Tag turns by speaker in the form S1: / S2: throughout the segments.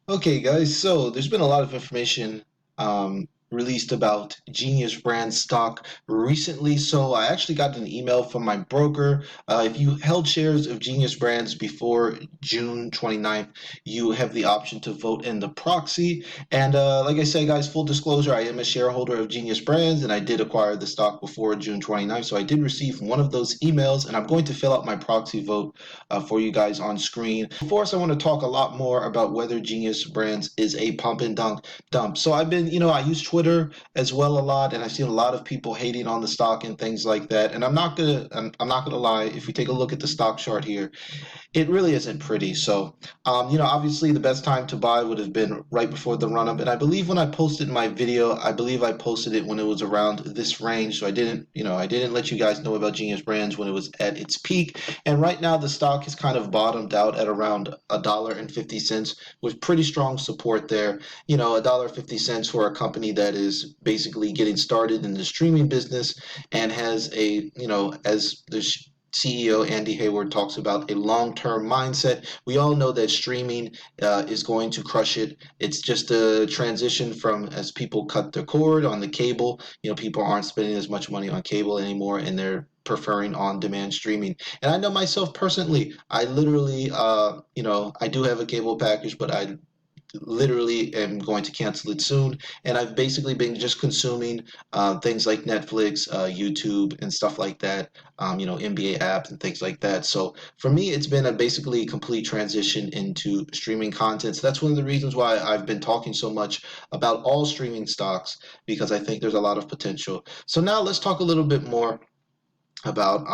S1: Okay, guys, so there's been a lot of information released about Genius Brand stock recently. So I actually got an email from my broker. If you held shares of Genius Brands before June 29th, you have the option to vote in the proxy. And like I said, guys, full disclosure, I am a shareholder of Genius Brands and I did acquire the stock before June 29th. So I did receive one of those emails and I'm going to fill out my proxy vote for you guys on screen. First, I want to talk a lot more about whether Genius Brands is a pump and dump. So I've been, I use Twitter as well a lot, and I've seen a lot of people hating on the stock and things like that. And I'm not gonna lie. If we take a look at the stock chart here, it really isn't pretty. So, obviously the best time to buy would have been right before the run up. And I believe when I posted my video, I believe I posted it when it was around this range. So I didn't let you guys know about Genius Brands when it was at its peak. And right now the stock has kind of bottomed out at around $1.50 with pretty strong support there. $1.50 for a company that is basically getting started in the streaming business and has as the CEO Andy Hayward talks about a long-term mindset. We all know that streaming is going to crush it. It's just a transition from as people cut the cord on the cable. People aren't spending as much money on cable anymore, and they're preferring on-demand streaming. And I know myself personally, I literally, I do have a cable package, but I literally am going to cancel it soon. And I've basically been just consuming things like Netflix, YouTube, and stuff like that. NBA apps and things like that. So for me, it's been a basically complete transition into streaming content. So that's one of the reasons why I've been talking so much about all streaming stocks because I think there's a lot of potential. So now let's talk a little bit more about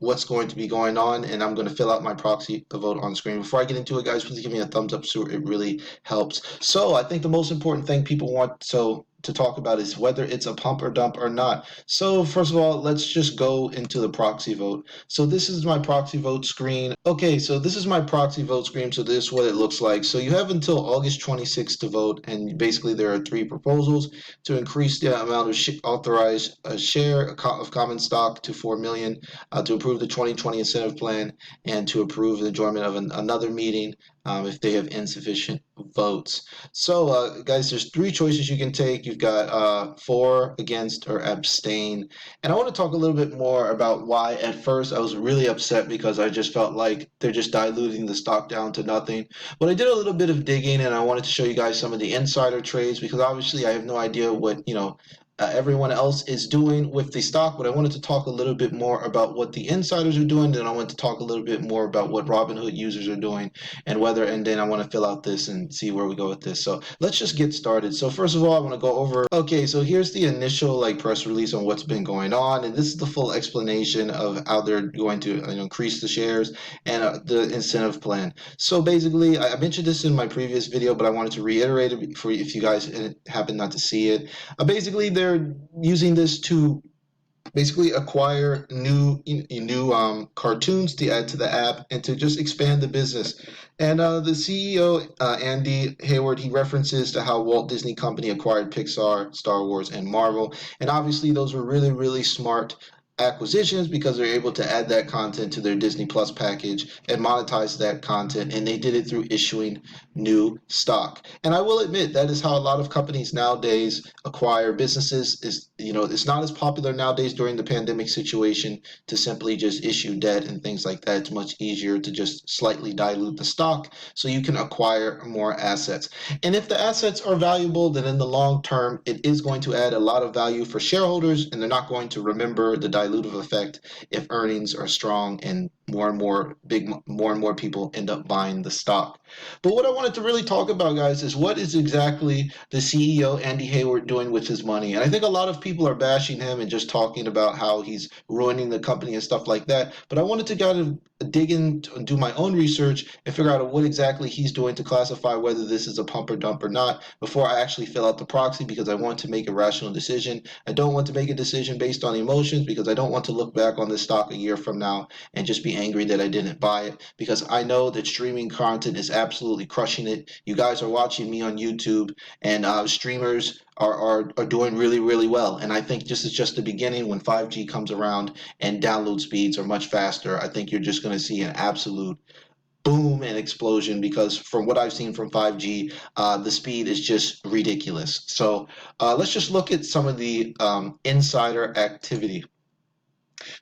S1: what's going to be going on, and I'm going to fill out my proxy vote on screen. Before I get into it, guys, please give me a thumbs up so it really helps. So I think the most important thing people want to talk about is whether it's a pump or dump or not. So first of all, let's just go into the proxy vote. So this is my proxy vote screen. Okay, so this is my proxy vote screen. So this is what it looks like. So you have until August 26th to vote, and basically there are three proposals to increase the amount of authorized share of common stock to 4 million, to approve the 2020 incentive plan, and to approve the adjournment of another meeting if they have insufficient votes. So, guys, there's three choices you can take. You've got for, against, or abstain. And I want to talk a little bit more about why at first I was really upset because I just felt like they're just diluting the stock down to nothing. But I did a little bit of digging and I wanted to show you guys some of the insider trades because obviously I have no idea what, everyone else is doing with the stock, but I wanted to talk a little bit more about what the insiders are doing. Then I want to talk a little bit more about what Robinhood users are doing and then I want to fill out this and see where we go with this. So let's just get started. So first of all, I want to go over, okay, so here's the initial press release on what's been going on. And this is the full explanation of how they're going to increase the shares and the incentive plan. So basically, I mentioned this in my previous video, but I wanted to reiterate it for if you guys happen not to see it. Basically, they're using this to basically acquire new cartoons to add to the app and to just expand the business. And the CEO Andy Hayward, he references to how Walt Disney Company acquired Pixar, Star Wars, and Marvel, and obviously those were really really smart acquisitions because they're able to add that content to their Disney Plus package and monetize that content, and they did it through issuing new stock. And I will admit that is how a lot of companies nowadays acquire businesses. It's not as popular nowadays during the pandemic situation to simply just issue debt and things like that. It's much easier to just slightly dilute the stock so you can acquire more assets. And if the assets are valuable, then in the long term, it is going to add a lot of value for shareholders, and they're not going to remember the dilutive effect if earnings are strong and more and more people end up buying the stock. But what I wanted to really talk about, guys, is what is exactly the CEO Andy Hayward doing with his money? And I think a lot of people are bashing him and just talking about how he's ruining the company and stuff like that. But I wanted to kind of dig in, do my own research, and figure out what exactly he's doing to classify whether this is a pump or dump or not before I actually fill out the proxy because I want to make a rational decision. I don't want to make a decision based on emotions because I don't want to look back on this stock a year from now and just be angry that I didn't buy it because I know that streaming content is absolutely crushing it. You guys are watching me on YouTube, and streamers are doing really, really well. And I think this is just the beginning. When 5G comes around and download speeds are much faster, I think you're just going to see an absolute boom and explosion, because from what I've seen from 5G, the speed is just ridiculous. So let's just look at some of the insider activity.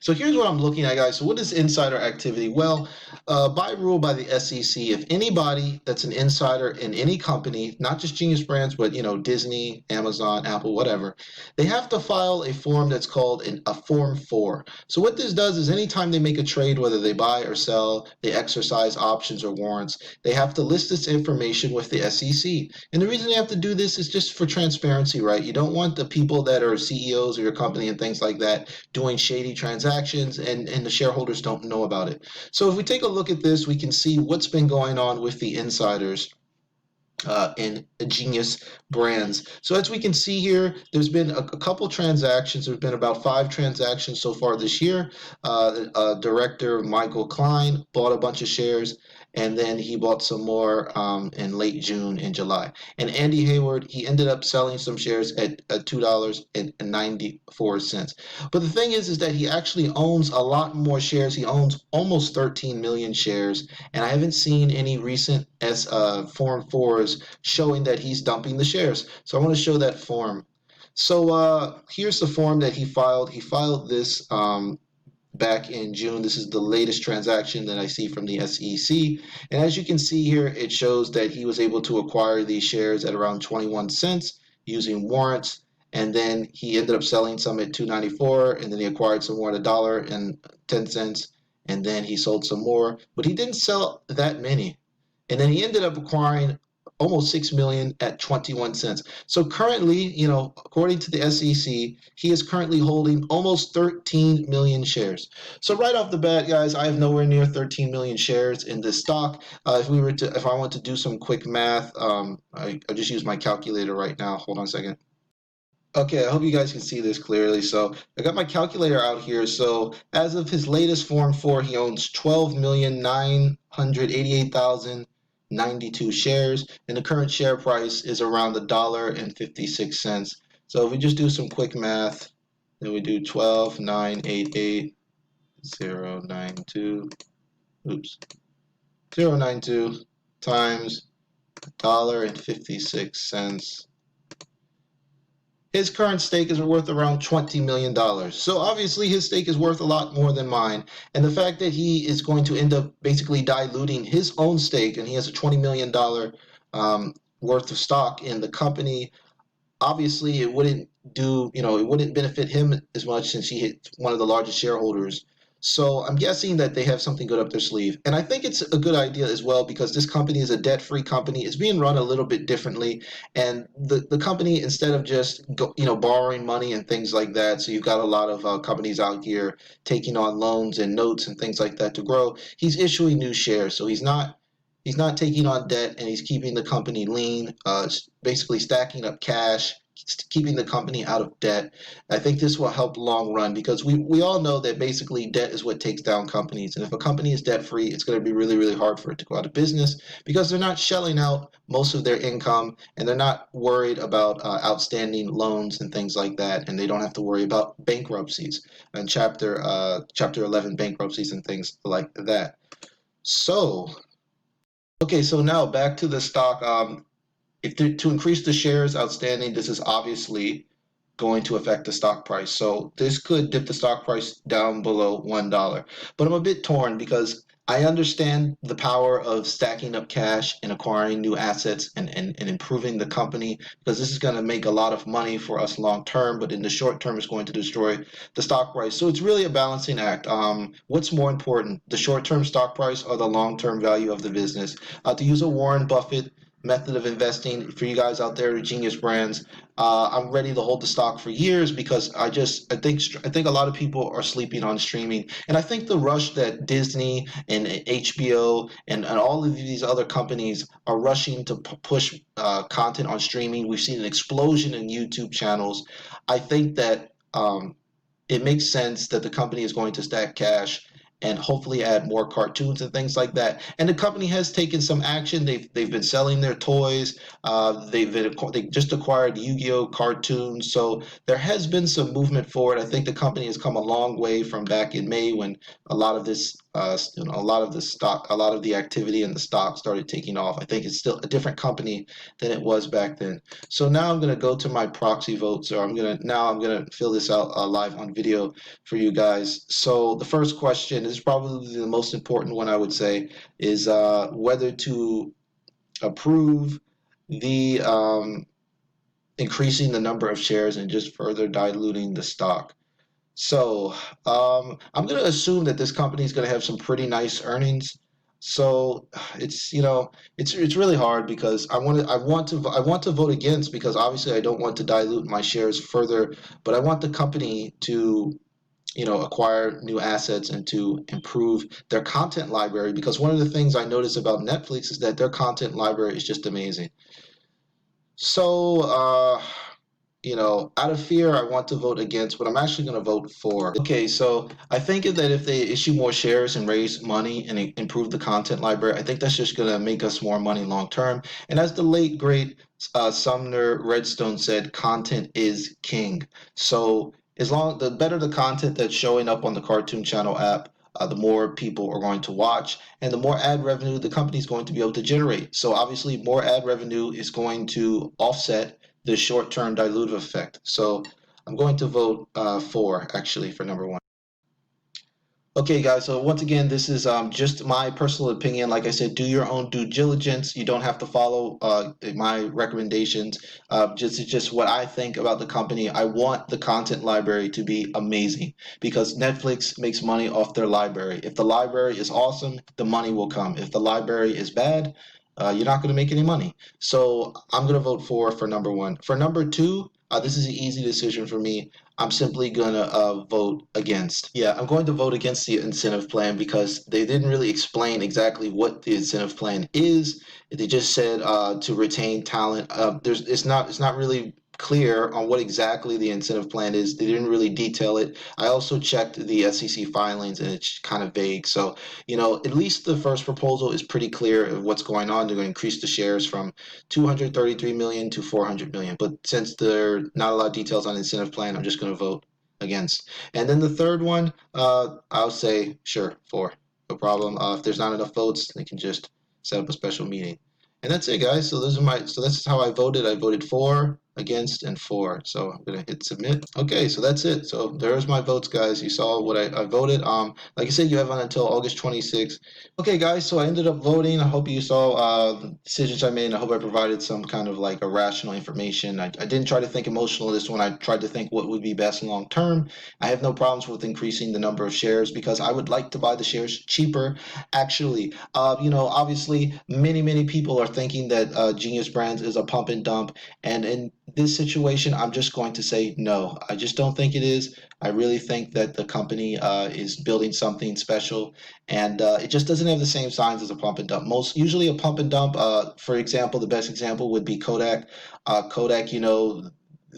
S1: So here's what I'm looking at, guys. So what is insider activity? Well, by rule by the SEC, if anybody that's an insider in any company, not just Genius Brands, but Disney, Amazon, Apple, whatever, they have to file a form that's called a Form 4. So what this does is anytime they make a trade, whether they buy or sell, they exercise options or warrants, they have to list this information with the SEC. And the reason they have to do this is just for transparency, right? You don't want the people that are CEOs of your company and things like that doing shady transactions, and the shareholders don't know about it. So if we take a look at this, we can see what's been going on with the insiders in Genius Brands. So as we can see here, there's been a couple transactions. There's been about 5 transactions so far this year. Director Michael Klein bought a bunch of shares, and then he bought some more in late June and July. And Andy Hayward, he ended up selling some shares at $2.94. But the thing is that he actually owns a lot more shares. He owns almost 13 million shares, and I haven't seen any recent Form 4s showing that he's dumping the shares. So I want to show that form. So here's the form that he filed. He filed this back in June. This is the latest transaction that I see from the SEC. And as you can see here, it shows that he was able to acquire these shares at around 21 cents using warrants. And then he ended up selling some at 2.94, and then he acquired some more at $1.10, and then he sold some more, but he didn't sell that many. And then he ended up acquiring almost 6 million at 21 cents. So currently, according to the SEC, he is currently holding almost 13 million shares. So right off the bat, guys, I have nowhere near 13 million shares in this stock. If I want to do some quick math, I just use my calculator right now. Hold on a second. Okay, I hope you guys can see this clearly. So I got my calculator out here. So as of his latest Form 4, he owns 12,988,092 shares, and the current share price is around $1.56. So if we just do some quick math, then we do 12,988,092, oops, 092 times $1.56. His current stake is worth around $20 million. So obviously his stake is worth a lot more than mine. And the fact that he is going to end up basically diluting his own stake, and he has a $20 million worth of stock in the company, obviously it wouldn't it wouldn't benefit him as much since he hit one of the largest shareholders. So I'm guessing that they have something good up their sleeve. And I think it's a good idea as well, because this company is a debt-free company. It's being run a little bit differently. And the company, instead of just borrowing money and things like that, so you've got a lot of companies out here taking on loans and notes and things like that to grow, he's issuing new shares. So he's not taking on debt, and he's keeping the company lean, basically stacking up cash, keeping the company out of debt. I think this will help long run, because we all know that basically debt is what takes down companies. And if a company is debt free, it's going to be really, really hard for it to go out of business, because they're not shelling out most of their income, and they're not worried about outstanding loans and things like that. And they don't have to worry about bankruptcies and chapter 11 bankruptcies and things like that. So okay, so now back to the stock. If to increase the shares outstanding, this is obviously going to affect the stock price. So this could dip the stock price down below $1. But I'm a bit torn, because I understand the power of stacking up cash and acquiring new assets, and improving the company, because this is going to make a lot of money for us long term, but in the short term, it's going to destroy the stock price. So it's really a balancing act. What's more important, the short term stock price or the long term value of the business? To use a Warren Buffett method of investing for you guys out there, Genius Brands, I'm ready to hold the stock for years, because I think a lot of people are sleeping on streaming. And I think the rush that Disney and HBO and all of these other companies are rushing to push content on streaming. We've seen an explosion in YouTube channels. I think that it makes sense that the company is going to stack cash and hopefully add more cartoons and things like that. And the company has taken some action. They've been selling their toys. They just acquired Yu-Gi-Oh cartoons. So there has been some movement forward. I think the company has come a long way from back in May, when a lot of this a lot of the stock, a lot of the activity in the stock started taking off. I think it's still a different company than it was back then. So now I'm going to go to my proxy votes, or I'm going to fill this out live on video for you guys. So the first question is probably the most important one, I would say, is whether to approve the increasing the number of shares and just further diluting the stock. So I'm going to assume that this company is going to have some pretty nice earnings. So it's it's really hard because I want to vote against because obviously I don't want to dilute my shares further, but I want the company to acquire new assets and to improve their content library because one of the things I notice about Netflix is that their content library is just amazing. So out of fear, I want to vote against, but I'm actually going to vote for. Okay, so I think that if they issue more shares and raise money and improve the content library, I think that's just going to make us more money long term. And as the late great Sumner Redstone said, content is king. So the better the content that's showing up on the Cartoon Channel app, the more people are going to watch, and the more ad revenue the company is going to be able to generate. So obviously, more ad revenue is going to offset the short-term dilutive effect. So I'm going to vote for, actually, for number one. Okay, guys, so once again, this is just my personal opinion. Like I said, do your own due diligence. You don't have to follow my recommendations. It's just what I think about the company. I want the content library to be amazing because Netflix makes money off their library. If the library is awesome, the money will come. If the library is bad, you're not going to make any money. So I'm going to vote for number one. For number two, this is an easy decision for me. I'm simply going to vote against. Yeah, I'm going to vote against the incentive plan because they didn't really explain exactly what the incentive plan is. They just said to retain talent. It's not really clear on what exactly the incentive plan is. They didn't really detail it. I also checked the SEC filings and it's kind of vague. So, at least the first proposal is pretty clear of what's going on. They're going to increase the shares from 233 million to 400 million. But since there are not a lot of details on the incentive plan, I'm just going to vote against. And then the third one, I'll say sure for, no problem. If there's not enough votes, they can just set up a special meeting. And that's it, guys. So this is how I voted. I voted for, against, and for. So I'm gonna hit submit. Okay, so that's it. So there's my votes, guys. You saw what I voted. Like I said, you have until August 26th. Okay, guys, so I ended up voting. I hope you saw the decisions I made, and I hope I provided some kind of like a rational information. I didn't try to think emotional this one. I tried to think what would be best long term. I have no problems with increasing the number of shares because I would like to buy the shares cheaper. Actually, obviously, many people are thinking that Genius Brands is a pump and dump, and in this situation, I'm just going to say no. I just don't think it is. I really think that the company is building something special and it just doesn't have the same signs as a pump and dump. Most usually a pump and dump, for example, the best example would be Kodak. Kodak,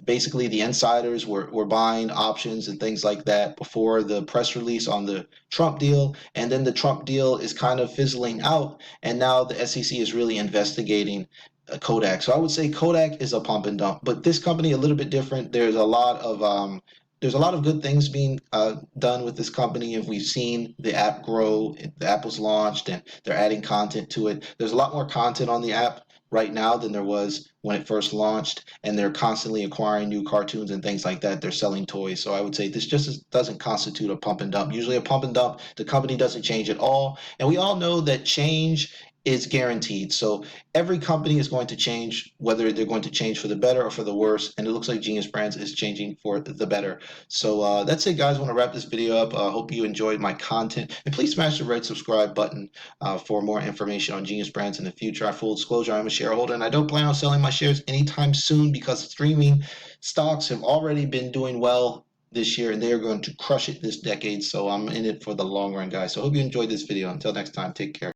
S1: basically the insiders were buying options and things like that before the press release on the Trump deal, and then the Trump deal is kind of fizzling out, and now the SEC is really investigating Kodak. So I would say Kodak is a pump and dump, but this company a little bit different. There's a lot of good things being done with this company, and we've seen the app grow. The app was launched, and they're adding content to it. There's a lot more content on the app right now than there was when it first launched, and they're constantly acquiring new cartoons and things like that. They're selling toys. So I would say this just doesn't constitute a pump and dump. Usually a pump and dump, the company doesn't change at all. And we all know that change is guaranteed. So every company is going to change, whether they're going to change for the better or for the worse. And it looks like Genius Brands is changing for the better. So that's it, guys. I want to wrap this video up. I hope you enjoyed my content. And please smash the red subscribe button for more information on Genius Brands in the future. Full disclosure, I'm a shareholder and I don't plan on selling my shares anytime soon because streaming stocks have already been doing well this year and they are going to crush it this decade. So I'm in it for the long run, guys. So I hope you enjoyed this video. Until next time, take care.